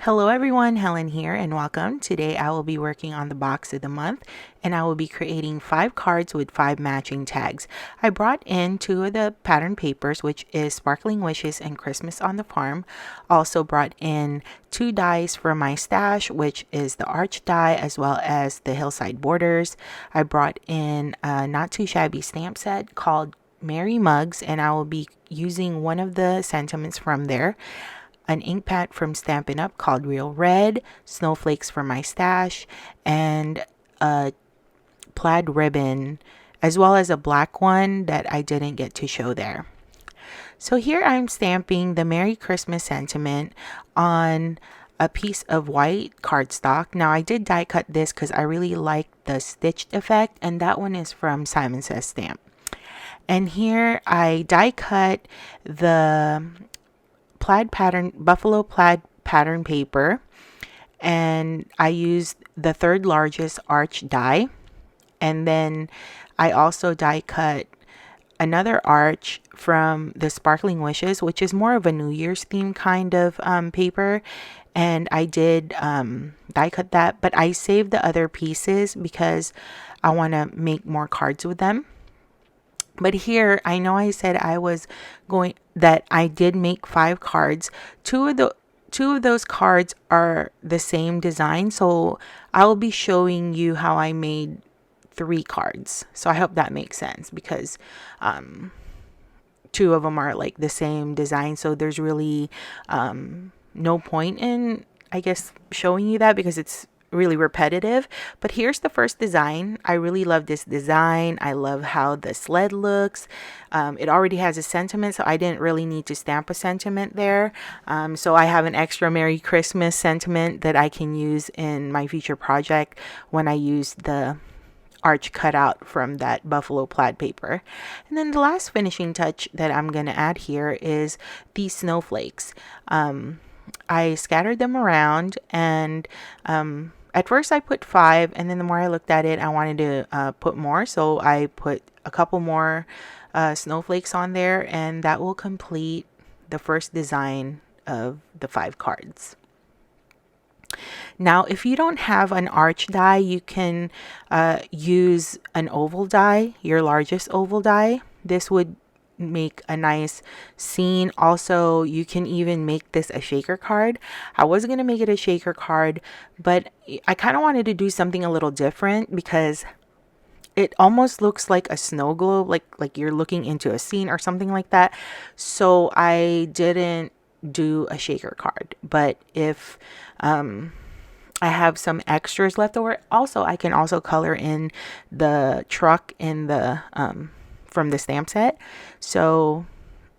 Hello everyone, Helen here and welcome. Today I will be working on the box of the month and I will be creating 5 cards with 5 matching tags. I brought in 2 of the pattern papers, which is Sparkling Wishes and Christmas on the Farm. Also brought in 2 dies for my stash, which is the Arch die as well as the Hillside Borders. I brought in a not too shabby stamp set called Merry Mugs and I will be using one of the sentiments from there, an ink pad from Stampin' Up called Real Red, snowflakes for my stash, and a plaid ribbon, as well as a black one that I didn't get to show there. So here I'm stamping the Merry Christmas sentiment on a piece of white cardstock. Now I did die cut this because I really like the stitched effect, and that one is from Simon Says Stamp. And here I die cut the buffalo plaid pattern paper, and I used the 3rd largest arch die, and then I also die cut another arch from the Sparkling Wishes, which is more of a New Year's theme kind of paper, and I did die cut that, but I saved the other pieces because I want to make more cards with them. But here, I know I said that I did make 5 cards. Two of those cards are the same design, so I'll be showing you how I made 3 cards. So I hope that makes sense because 2 of them are like the same design, so there's really no point in, I guess, showing you that because it's really repetitive. But here's the first design. I really love this design. I love how the sled looks. It already has a sentiment, so I didn't really need to stamp a sentiment there. So I have an extra Merry Christmas sentiment that I can use in my future project when I use the arch cutout from that buffalo plaid paper. And then the last finishing touch that I'm going to add here is these snowflakes. I scattered them around, and at first I put 5, and then the more I looked at it, I wanted to put more, so I put a couple more snowflakes on there, and that will complete the first design of the 5 cards. Now, if you don't have an arch die, you can use an oval die, your largest oval die. This would make a nice scene. Also, you can even make this a shaker card. I was going to make it a shaker card, but I kind of wanted to do something a little different because it almost looks like a snow globe, like you're looking into a scene or something like that. So I didn't do a shaker card. But if I have some extras left over, also I can also color in the truck in the from the stamp set, so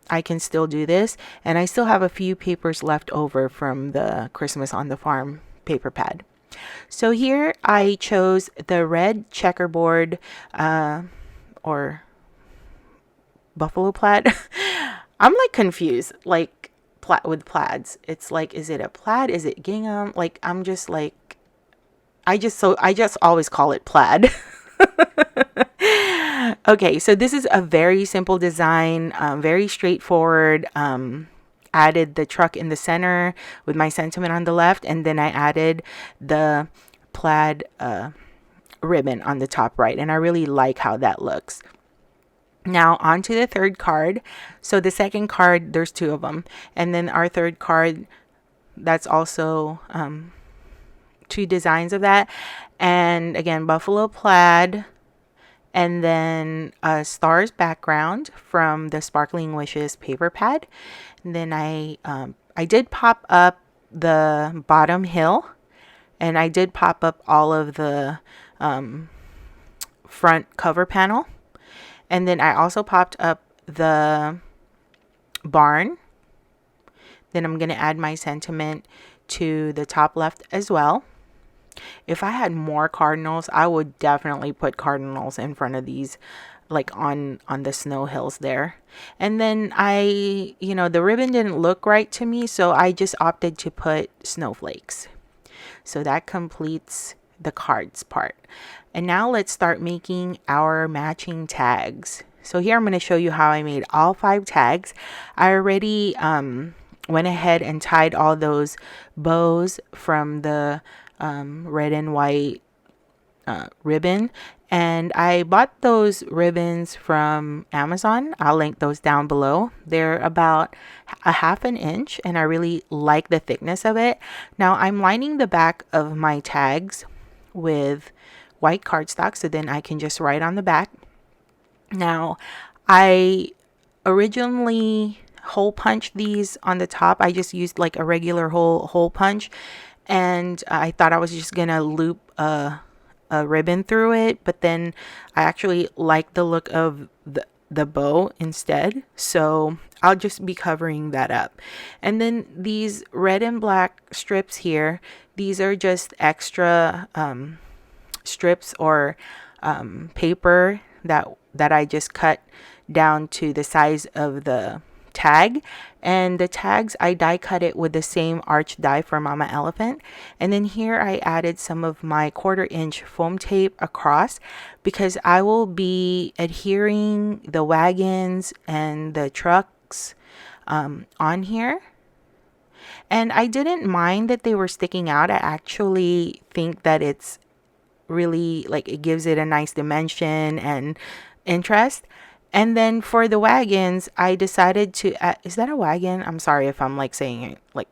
I can still do this, and I still have a few papers left over from the Christmas on the Farm paper pad. So here I chose the red checkerboard or buffalo plaid. I'm like confused, like with plaids. It's like, is it a plaid? Is it gingham? Like I'm just like, I just always call it plaid. Okay, so this is a very simple design, very straightforward. Added the truck in the center with my sentiment on the left, and then I added the plaid ribbon on the top right, and I really like how that looks. Now on to the 3rd card. So the 2nd card, there's 2 of them, and then our 3rd card, that's also 2 designs of that, and again buffalo plaid, and then a stars background from the Sparkling Wishes paper pad. And then I did pop up the bottom hill, and I did pop up all of the front cover panel, and then I also popped up the barn. Then I'm going to add my sentiment to the top left as well. If I had more cardinals, I would definitely put cardinals in front of these, like on the snow hills there. And then the ribbon didn't look right to me, so I just opted to put snowflakes. So that completes the cards part. And now let's start making our matching tags. So here I'm going to show you how I made all 5 tags. I already went ahead and tied all those bows from the red and white ribbon. And I bought those ribbons from Amazon. I'll link those down below. They're about a half an inch and I really like the thickness of it. Now I'm lining the back of my tags with white cardstock so then I can just write on the back. Now I originally hole punched these on the top. I just used like a regular hole punch, and I thought I was just gonna loop a ribbon through it, but then I actually like the look of the bow instead, so I'll just be covering that up. And then these red and black strips here, these are just extra strips or paper that I just cut down to the size of the tag. And the tags, I die cut it with the same arch die for Mama Elephant. And then here I added some of my 1/4 inch foam tape across because I will be adhering the wagons and the trucks on here. And I didn't mind that they were sticking out. I actually think that it's really, like, it gives it a nice dimension and interest. And then for the wagons, I decided to add, is that a wagon? I'm sorry if I'm like saying it, like,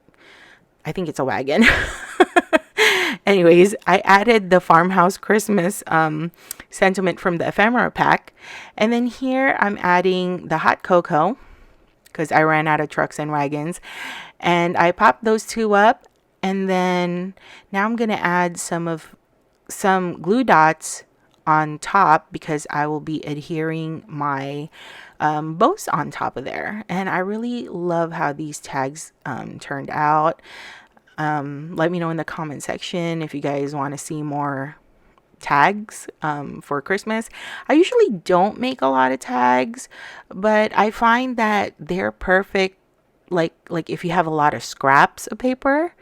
I think it's a wagon. Anyways, I added the Farmhouse Christmas sentiment from the ephemera pack. And then here I'm adding the hot cocoa because I ran out of trucks and wagons. And I popped those two up. And then now I'm going to add some glue dots on top because I will be adhering my bows on top of there. And I really love how these tags turned out. Let me know in the comment section if you guys want to see more tags for Christmas. I usually don't make a lot of tags, but I find that they're perfect, like if you have a lot of scraps of paper.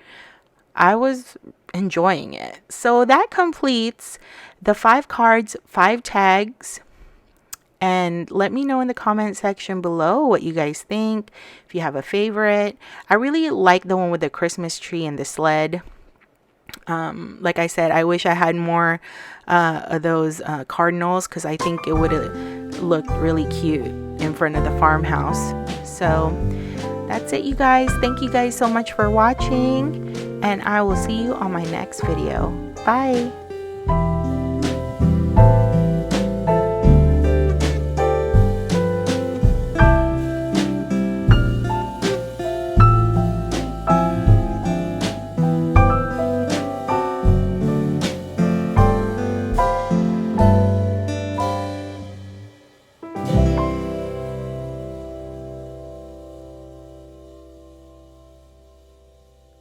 I was enjoying it. So that completes the 5 cards, 5 tags. And let me know in the comment section below what you guys think, if you have a favorite. I really like the one with the Christmas tree and the sled. Like I said, I wish I had more of those cardinals because I think it would have looked really cute in front of the farmhouse. So that's it, you guys. Thank you guys so much for watching, and I will see you on my next video. Bye.